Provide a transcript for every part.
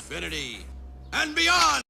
infinity and beyond.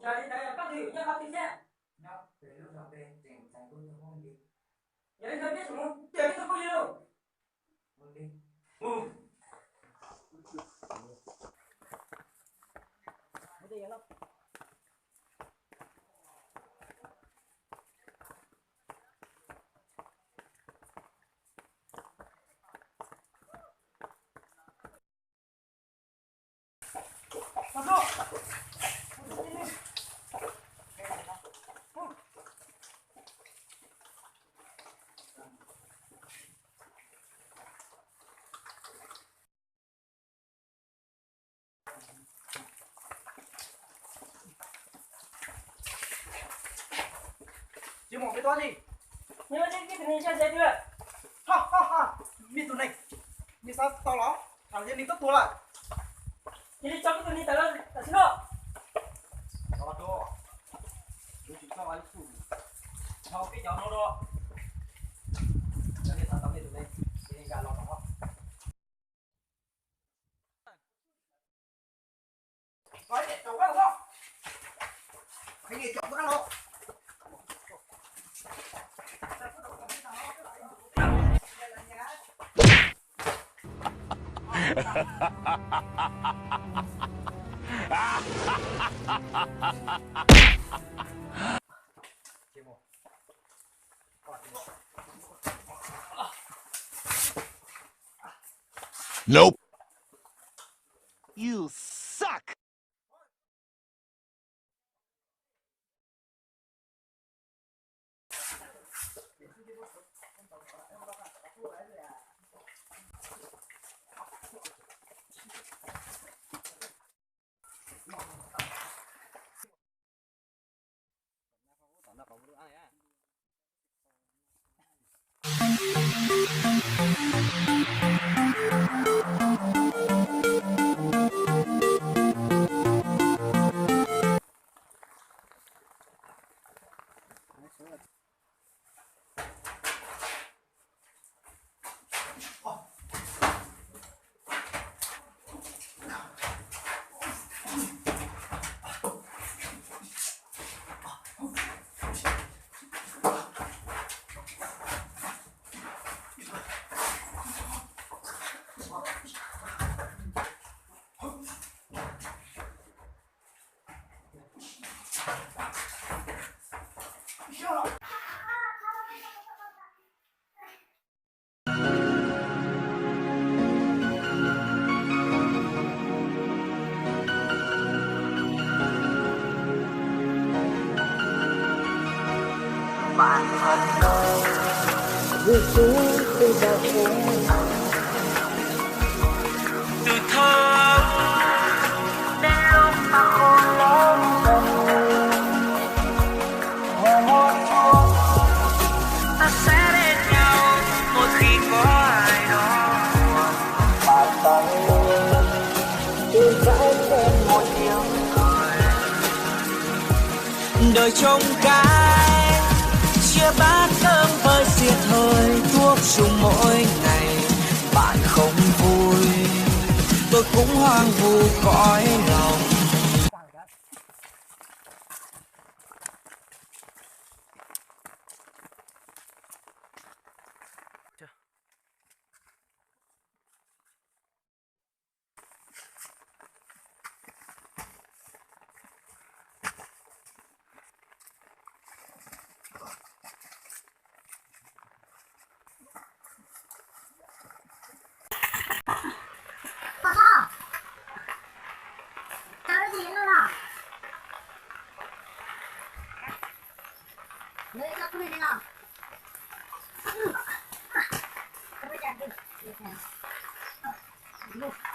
Giờ đi đây là bắt thử nhá, bắt thử xe. Nhá, để lúc nào về tỉnh thành tôi không đi. Giờ đi biết không? Tiền tôi không đi đâu. Muốn đi. Muốn đi không? Chứ một cái toán gì? Nhưng mà cái tình hình sao dễ chưa? Ha. Mi tụi này. Mi sao tao lắm? Thằng dân đi tất tua lại. Thì đi cho cái tình hình tao xin lỗi. Đó đó. Tôi chỉ cho anh chủ. Cho cái cháu nó đó. Cho nên thằng tao đi tụi này. Đi gà lọt nó. Nói để cháu bắt nó. Cái gì cháu bắt nó. Nope. You suck! Bạn thân ơi, vui xuống khi ta khốn từ thơ đến lúc ta khôn lớn dần và một phút ta sẽ đến nhau mỗi khi có ai đó bàn tay đưa dãi thêm một tiếng cười đời trông cái chia bát cơm với diệt hơi thuốc dùng mỗi ngày bạn không vui tôi cũng hoang vu cõi lòng. Look.